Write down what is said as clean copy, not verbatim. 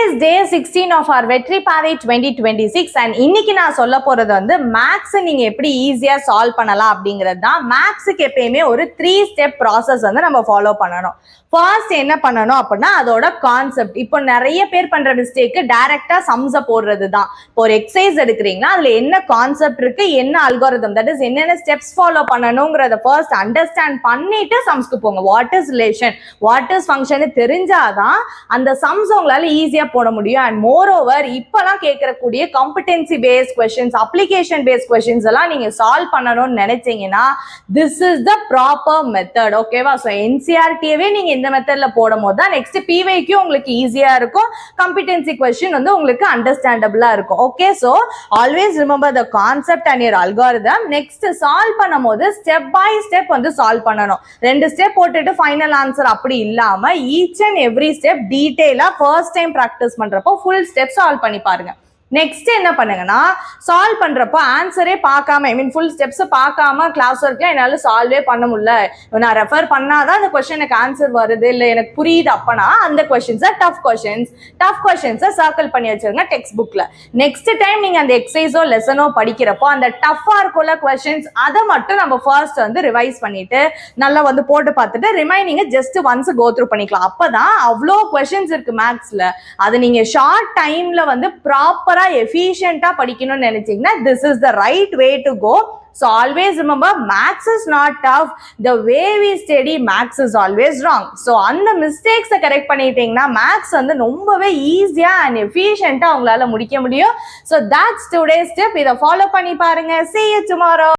Is day 16 of our வெற்றி பாதை 2026 and இன்னைக்கு நான் சொல்ல போறது வந்து மேக்ஸ் நீங்க எப்படி ஈஸியா சால்வ் பண்ணலாம் அப்படிங்கிறது தான். மேக்ஸுக்கு எப்பயுமே ஒரு 3 ஸ்டெப் ப்ராசஸ் வந்து நம்ம ஃபாலோ பண்ணணும். ஃபர்ஸ்ட் என்ன பண்ணணும் அப்படின்னா அதோட கான்செப்ட். இப்போ நிறைய பேர் பண்ற மிஸ்டேக்கு டைரக்டா சம்ஸை போடுறது தான். இப்போ ஒரு எக்ஸசைஸ் எடுக்கிறீங்கன்னா அதுல என்ன கான்செப்ட் இருக்கு, என்ன அல்காரிதம், தட் இஸ் என்னென்ன ஸ்டெப்ஸ் ஃபாலோ பண்ணணுங்கிறத ஃபர்ஸ்ட் அண்டர்ஸ்டாண்ட் பண்ணிட்டு சம்ஸ்க்கு போங்க. What is relation, what is function தெரிஞ்சாதான் அந்த சம்ஸ் உங்களால ஈஸியா போட முடியும். அண்ட் மோர் ஓவர் இப்பெல்லாம் கேட்கக்கூடிய competency paste questions, application paste questions எல்லாம் நீங்க சால்வ் பண்ணணும்னு நினைச்சீங்கன்னா this is the proper method. ஓகேவா? ஸோ என்சிஆர்டியவே நீங்க இந்த மெத்தட்ல போடும் போது தான் நெக்ஸ்ட் பிவைக்கு உங்களுக்கு ஈஸியா இருக்கும். காம்படென்சி கொஸ்டின் வந்து உங்களுக்கு அண்டர்ஸ்டாண்டபிளா இருக்கும். Okay, so always remember the concept and your algorithm. Next solve பண்ணும் போது ஸ்டெப் பை ஸ்டெப் வந்து சால்வ் பண்ணணும். 2 ஸ்டெப் போட்டுட்டு ஃபைனல் ஆன்சர் அப்படி இல்லாம ஈச் அண்ட் எவ்ரி ஸ்டெப் டீடைலா ஃபர்ஸ்ட் டைம் ப்ராக்டிஸ் பண்றப்போ ஃபுல் ஸ்டெப் சால்வ் பண்ணி பாருங்க. நெக்ஸ்ட் என்ன பண்ணுங்கன்னா சால்வ் பண்றப்போ ஆன்சரே பார்க்காம, ஐ மீன் ஃபுல் ஸ்டெப்ஸ் பார்க்காம கிளாஸ் ஒர்க்ல என்னால சால்வே பண்ண முடியல, நான் ரெஃபர் பண்ணாதான் அந்த கொஸ்டின் எனக்கு ஆன்சர் வருது, இல்லை எனக்கு புரியுது, அப்பனா அந்த கொஸ்டின்ஸை டஃப் கொஸ்டின்ஸை சர்க்கிள் பண்ணி வச்சிருங்க டெக்ஸ்ட் புக்ல. நெக்ஸ்ட் டைம் நீங்க அந்த எக்ஸசைஸோ லெசனோ படிக்கிறப்போ அந்த டஃபா இருக்குள்ள கொஸ்டின்ஸ் அதை மட்டும் நம்ம ஃபர்ஸ்ட் வந்து ரிவைஸ் பண்ணிட்டு நல்லா வந்து போட்டு பார்த்துட்டு remaining just once go through பண்ணிக்கலாம். அப்பதான் அவ்வளோ கொஸ்டின்ஸ் இருக்கு மேக்ஸ்ல, அதை நீங்க ஷார்ட் டைம்ல வந்து ப்ராப்பரா efficientா படிக்கணும்னு நினைச்சீங்கன்னா this is the right way to go. So always remember, maths is not tough. The way we study maths is always wrong. So அந்த mistakes correct பண்ணிட்டீங்கன்னா maths வந்து ரொம்பவே ஈஸியா and efficientா உங்களால முடிக்க முடியும். So that's today's tip. இதை follow பண்ணி பாருங்க. See you tomorrow.